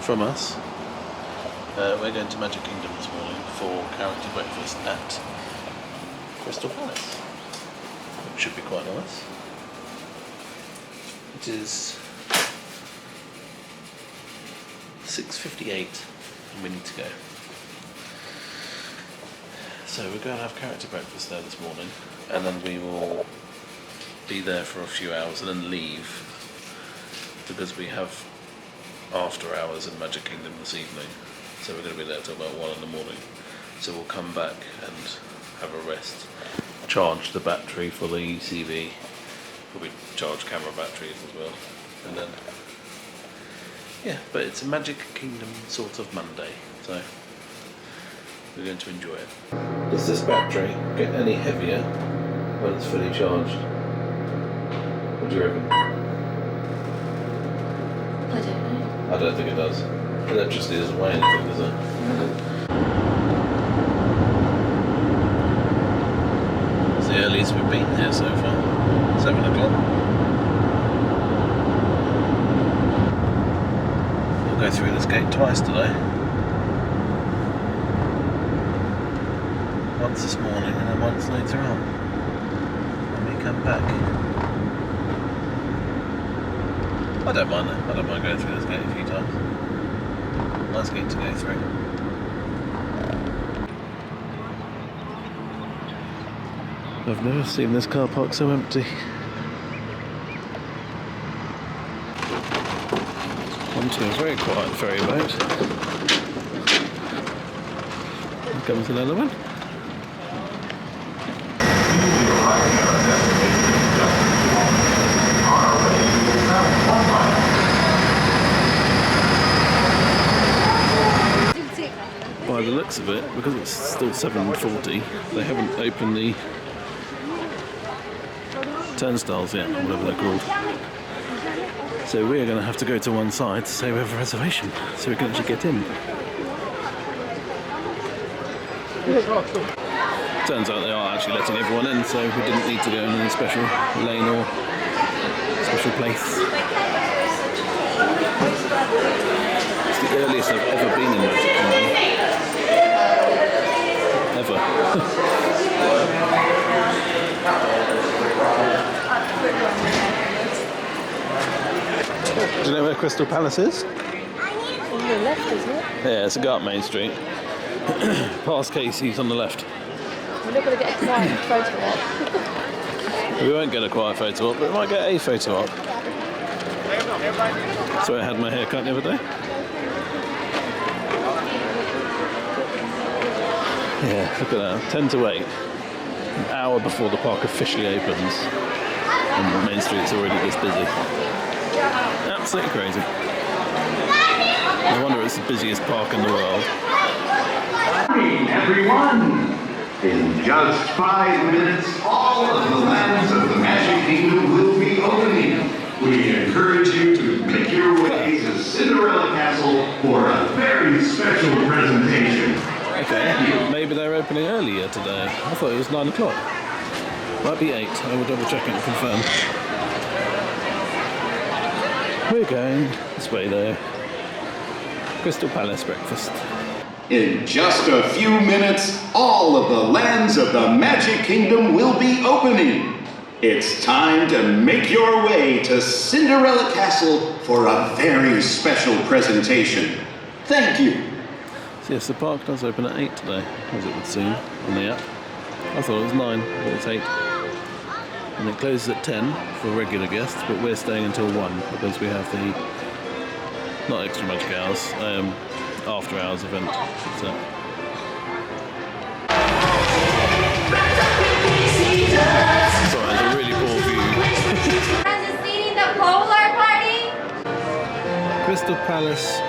from us. We're going to Magic Kingdom this morning for character breakfast at Crystal Palace, which should be quite nice. It is 6:58 and we need to go. So we're going to have character breakfast there this morning, and then we will be there for a few hours and then leave, because we have after hours in Magic Kingdom this evening. So we're going to be there till about 1 in the morning. So we'll come back and have a rest, charge the battery for the ECV, probably charge camera batteries as well, and then yeah, but it's a Magic Kingdom sort of Monday, so we're going to enjoy it. Does this battery get any heavier when it's fully charged? What do you reckon? I don't know. I don't think it does. Electricity doesn't weigh anything, does it? It's the earliest we've been here so far. 7 o'clock. We'll go through this gate twice today. Once this morning and then once later on when we come back. I don't mind that. I don't mind going through this gate a few times. Nice gate to go through. I've never seen this car park so empty. Onto a very quiet ferry boat. Here comes another one. By the looks of it, because it's still 7:40, they haven't opened the turnstiles yet, or whatever they're called. So we're going to have to go to one side to say we have a reservation, so we can actually get in. Turns out they are actually letting everyone in, so we didn't need to go in any special lane or special place. It's the earliest I've ever been in Magic Kingdom. Ever. Do you know where Crystal Palace is? On the left, isn't it? Yeah, it's a go up Main Street. Past Casey's on the left. We're not going to get a quiet photo op. We won't get a quiet photo op, but we might get a photo op. So I had my haircut the other day. Yeah, look at that. 10 to 8. An hour before the park officially opens. And Main Street's already this busy. Absolutely crazy. No wonder it's the busiest park in the world. Morning, everyone! In just 5 minutes, all of the lands of the Magic Kingdom will be opening. We encourage you to make your way to Cinderella Castle for a very special presentation. Okay, maybe they're opening earlier today. I thought it was 9 o'clock. Might be 8. I will double check it and confirm. We're going this way though. Crystal Palace breakfast. In just a few minutes, all of the lands of the Magic Kingdom will be opening. It's time to make your way to Cinderella Castle for a very special presentation. Thank you. So yes, the park does open at 8 today, as it would seem on the app. I thought it was 9, but it's 8. And it closes at 10 for regular guests, but we're staying until 1 because we have the, not extra magic hours, after hours event. So. Sorry, it's a really poor view. Crystal Palace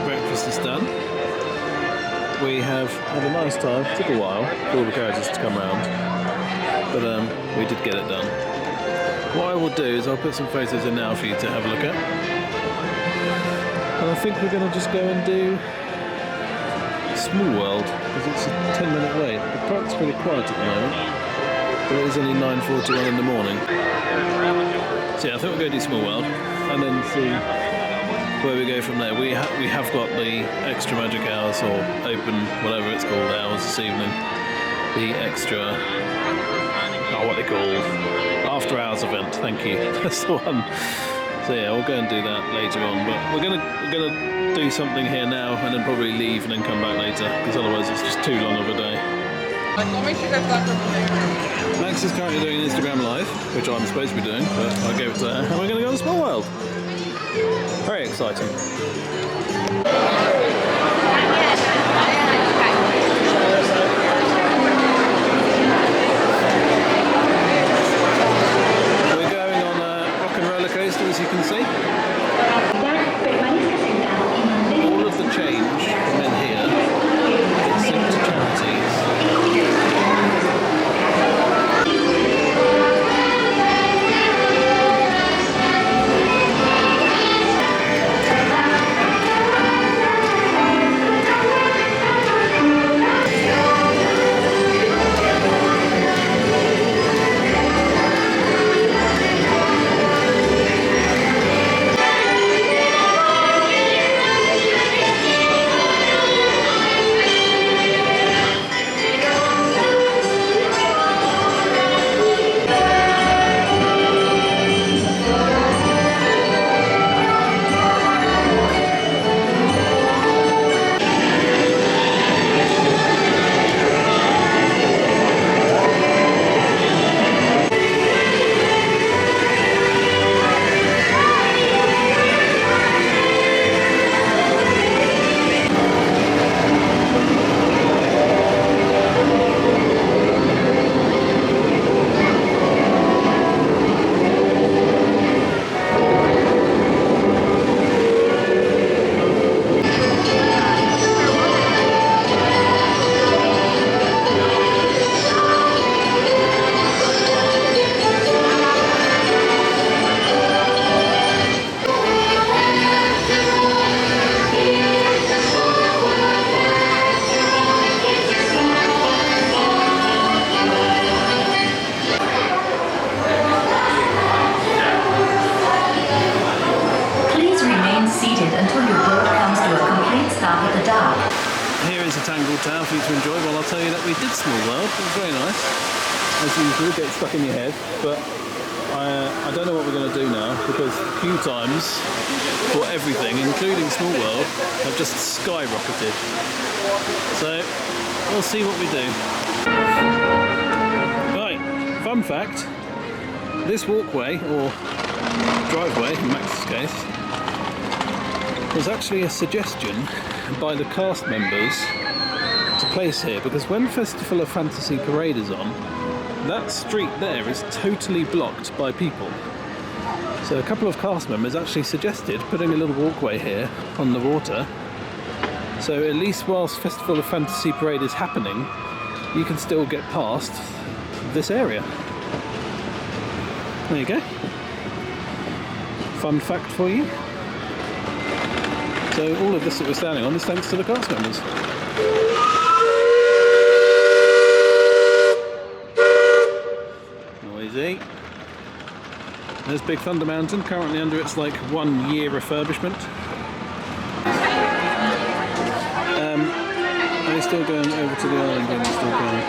breakfast is done. We have had a nice time. It took a while for all the characters to come round, but we did get it done. What I will do is I'll put some photos in now for you to have a look at. And I think we're going to just go and do Small World, because it's a 10-minute wait. The park's pretty quiet at the moment, but it is only 9:41 in the morning. So yeah, I think we'll go do Small World, and then see where we go from there. We have got the extra magic hours, or open, whatever it's called, hours this evening. The extra, what they called, after hours event. Thank you. That's the one. So yeah, we'll go and do that later on. But we're gonna do something here now, and then probably leave and then come back later, because otherwise it's just too long of a day. Max is currently doing an Instagram live, which I'm supposed to be doing, but I gave it to her, and we're going to go to Small World. Very exciting. We're going on a rock and roller coaster, as you can see. All of the change from in here gets sent to charities. Town for you to enjoy. Well, I'll tell you that we did Small World. It was very nice. As usual, get stuck in your head. But I don't know what we're going to do now, because queue times for everything, including Small World, have just skyrocketed. So we'll see what we do. Right, fun fact. This walkway, or driveway in Max's case, was actually a suggestion by the cast members to place here, because when Festival of Fantasy Parade is on, that street there is totally blocked by people. So a couple of cast members actually suggested putting a little walkway here on the water, so at least whilst Festival of Fantasy Parade is happening, you can still get past this area. There you go. Fun fact for you. So all of this that we're standing on is thanks to the cast members. Noisy. There's Big Thunder Mountain, currently under its like 1 year refurbishment. Are they still going over to the island when they're still going?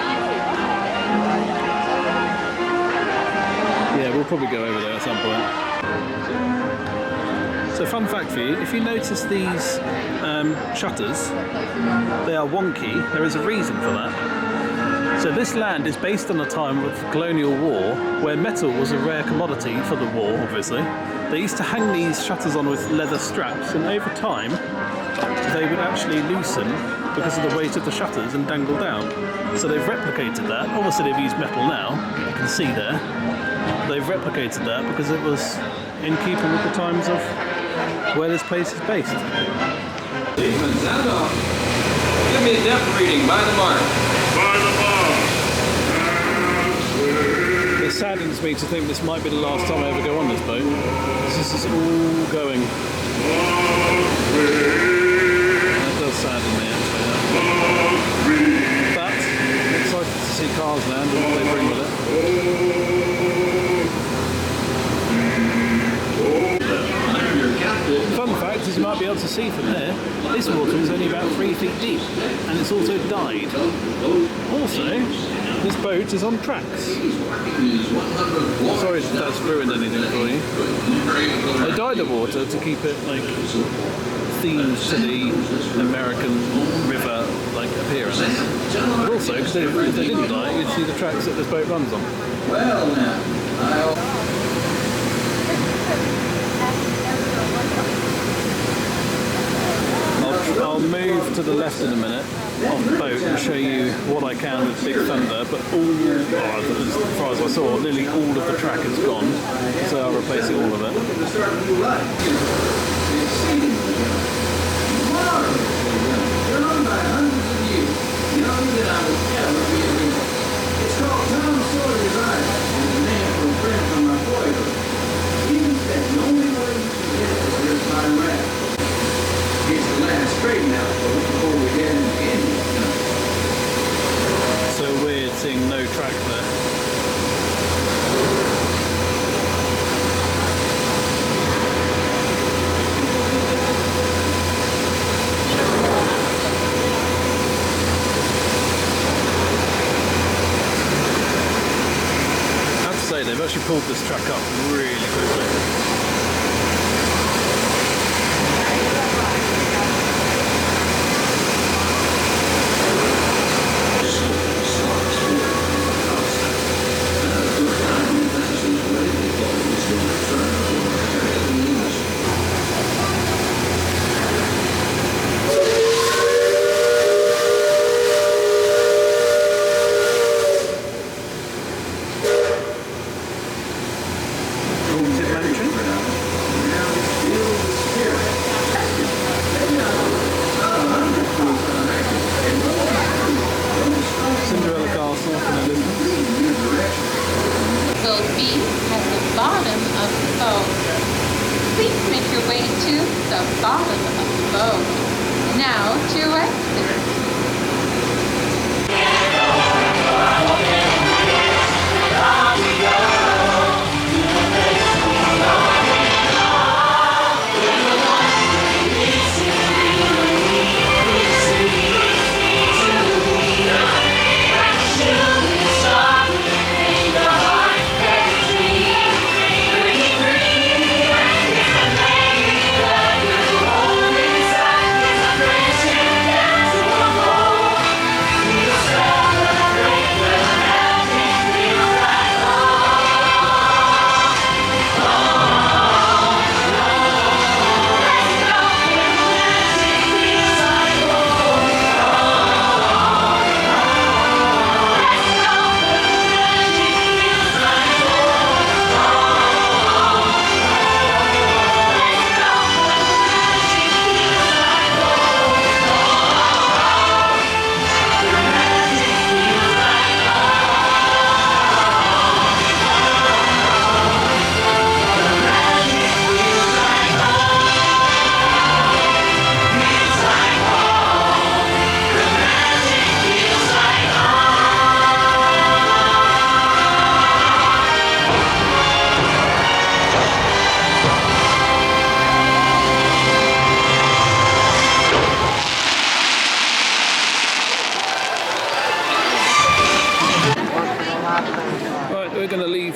Yeah, we'll probably go over there at some point. So fun fact for you, if you notice these shutters, they are wonky. There is a reason for that. So this land is based on a time of colonial war where metal was a rare commodity for the war, obviously. They used to hang these shutters on with leather straps, and over time they would actually loosen because of the weight of the shutters and dangle down. So they've replicated that. Obviously they've used metal now, you can see there. They've replicated that because it was in keeping with the times of where this place is based. Sound off. Give me a depth reading by the mark. By the mark. It saddens me to think this might be the last time I ever go on this boat. This is all going. That does sadden me actually. But I'm excited to see cars land and what they bring with it. Fun fact is might be able to see from there, this water is only about 3 feet deep, and it's also died. Also, this boat is on tracks. Sorry if that's ruined anything for you. They dyed the water to keep it like themed to the American river like appearance. But also, because if they didn't dye it, you'd see the tracks that this boat runs on. Well now, I'll move to the left in a minute of the boat and show you what I can with Big Thunder, but as far as I saw, nearly all of the track is gone, so I'll replace all of it. So weird seeing no track there. I have to say, they've actually pulled this track up really quickly. Will be at the bottom of the boat. Please make your way to the bottom of the boat. Now to exit.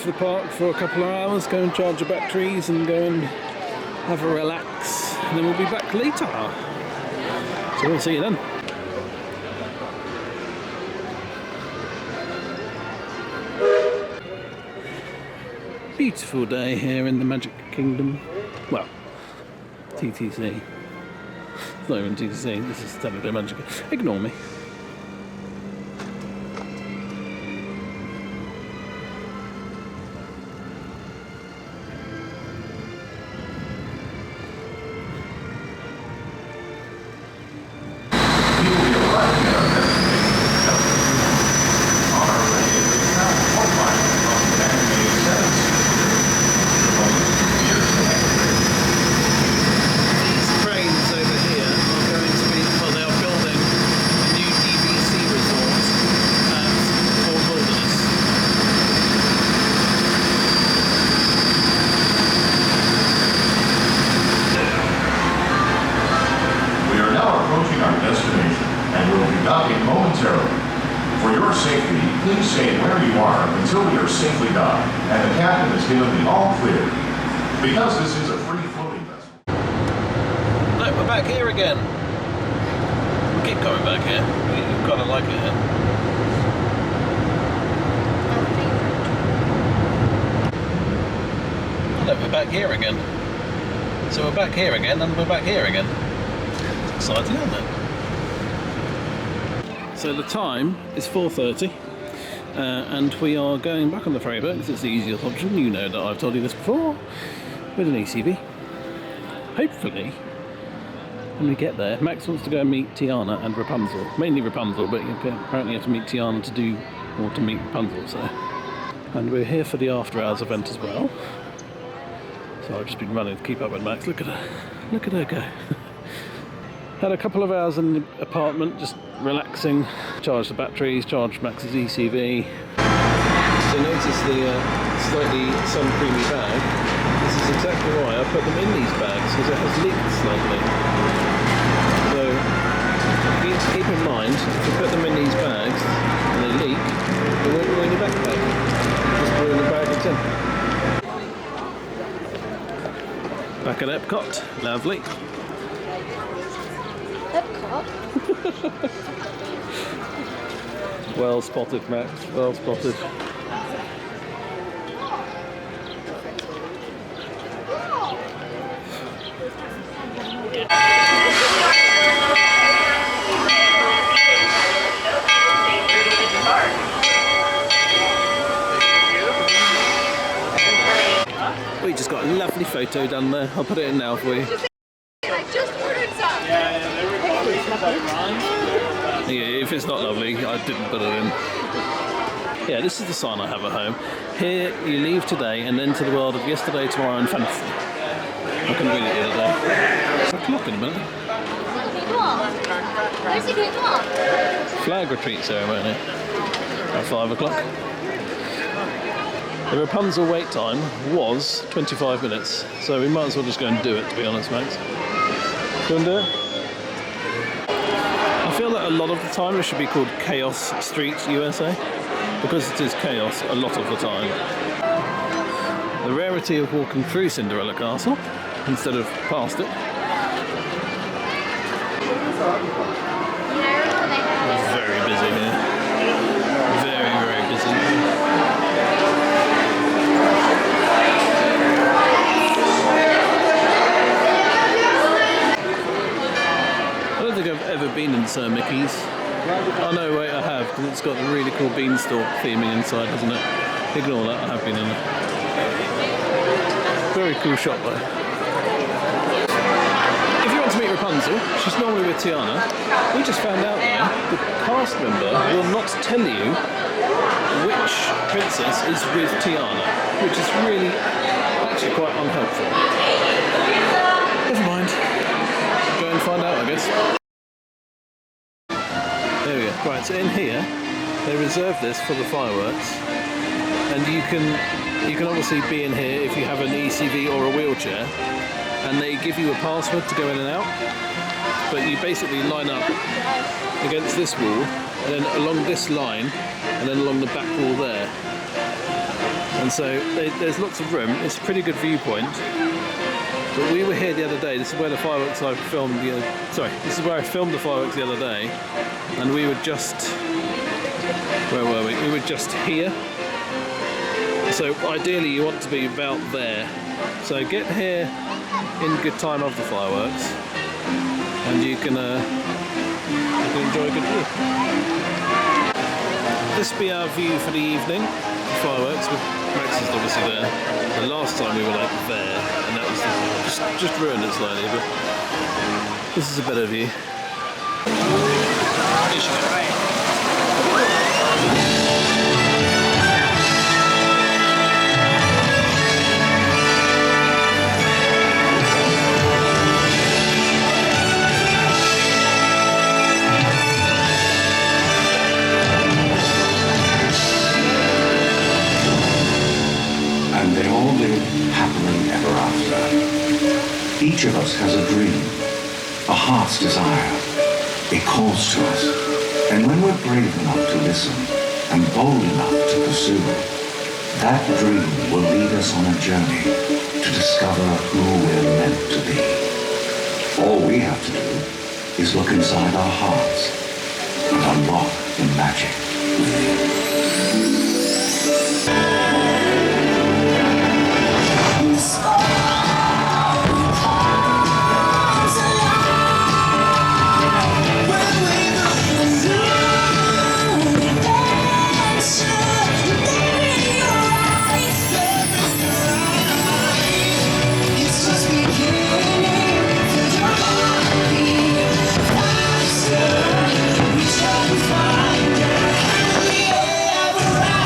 The park for a couple of hours, go and charge the batteries and go and have a relax, and then we'll be back later. So we'll see you then. Beautiful day here in the Magic Kingdom. Well, TTC. It's not even TTC, this is technically Magic. Ignore me. Trains over here are going to be, well, they are building a new Please stay where you are until we are safely docked and the captain has given the all clear. Because this is a free floating vessel. No, we're back here again. We keep coming back here. We kind of like it here. No, we're back here again. So we're back here again, and we're back here again. It's exciting, isn't it? So the time is 4:30, and we are going back on the ferry boat because it's the easiest option. You know that I've told you this before, with an ECV. Hopefully, when we get there, Max wants to go and meet Tiana and Rapunzel. Mainly Rapunzel, but you apparently have to meet Tiana to meet Rapunzel. So, and we're here for the after hours event as well. So I've just been running to keep up with Max. Look at her go. Had a couple of hours in the apartment, just relaxing, charged the batteries, charged Max's ECV. So notice the slightly sun-creamy bag. This is exactly why I put them in these bags, because it has leaked slightly. So keep in mind, if you put them in these bags and they leak, they won't ruin your backpack. Just ruin the bag it's in. Back at Epcot, lovely. Epcot? Well spotted, Max, well spotted. We just got a lovely photo done there. I'll put it in now for you. I just ordered some. Yeah, if it's not lovely, I didn't put it in. Yeah, this is the sign I have at home. Here, you leave today and then to the world of yesterday, tomorrow and fantasy. I couldn't read it the other day. It's a clock in a minute. Where's the good clock? Flag retreat ceremony at 5 o'clock. The Rapunzel wait time was 25 minutes, so we might as well just go and do it, to be honest, Max. Go and do it? I feel that a lot of the time it should be called Chaos Street USA, because it is chaos a lot of the time. The rarity of walking through Cinderella Castle instead of past it. Very busy here. Very, very busy. I don't think I've ever been in Sir Mickey's. Oh no, wait, I have, because it's got a really cool beanstalk theming inside, hasn't it? Ignore that, I have been in it. Very cool shop though. If you want to meet Rapunzel, she's normally with Tiana. We just found out though, the cast member will not tell you which princess is with Tiana, which is really actually quite unhelpful. Never mind. Go and find out, I guess. There we go. Right, so in here, they reserve this for the fireworks, and you can obviously be in here if you have an ECV or a wheelchair, and they give you a password to go in and out, but you basically line up against this wall, and then along this line, and then along the back wall there. And so there's lots of room. It's a pretty good viewpoint. But we were here the other day. This is where the fireworks I filmed this is where I filmed the fireworks the other day, and we were just, where were we? We were just here. So ideally you want to be about there. So get here in good time of the fireworks, and you can enjoy a good view. This will be our view for the evening. The fireworks with Max is obviously there. The last time we were like there, and that was just ruined it slightly, but this is a better view. And they all live happily ever after. Each of us has a dream, a heart's desire. It calls to us. And when we're brave enough to listen and bold enough to pursue, that dream will lead us on a journey to discover who we're meant to be. All we have to do is look inside our hearts and unlock the magic within. Find it, we ever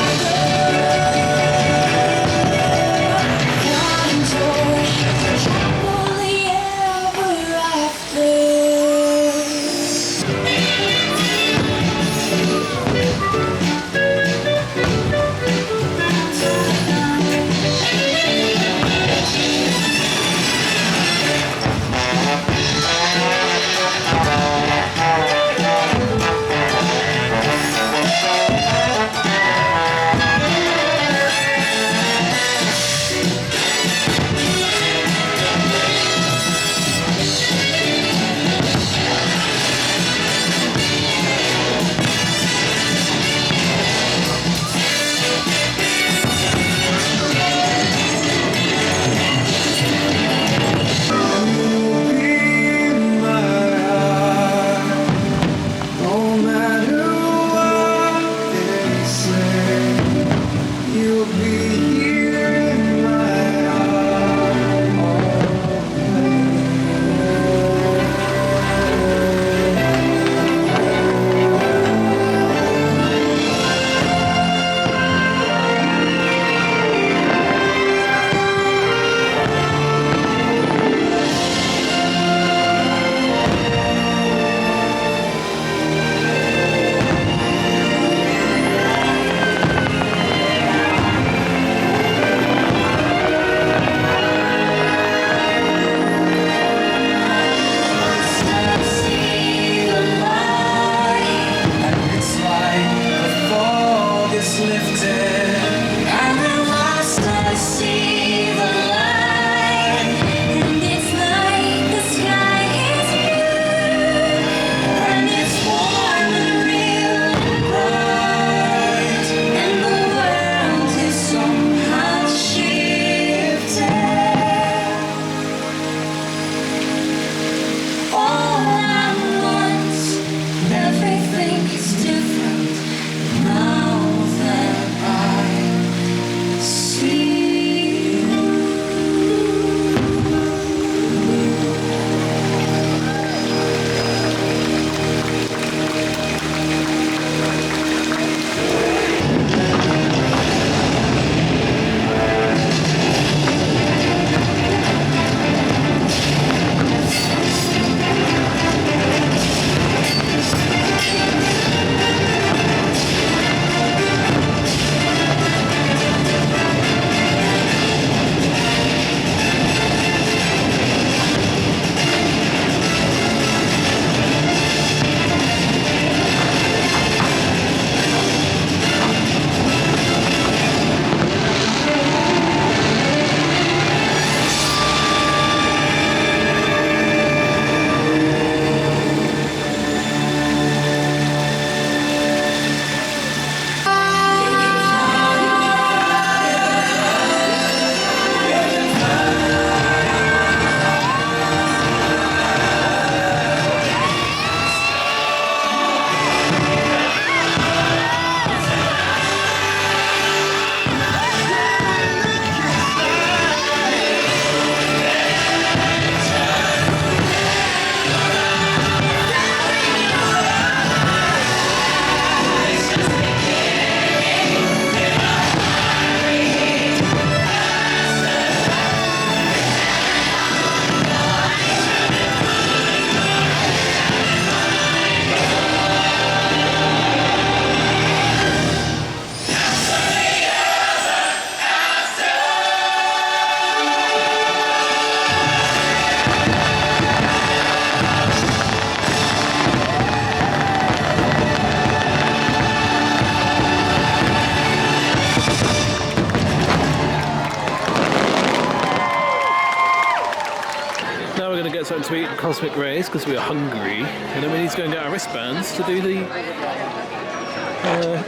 something to eat at Cosmic Rays because we are hungry, and then we need to go and get our wristbands to do the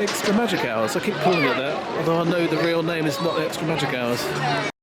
extra magic hours. I keep calling it that, although I know the real name is not the extra magic hours.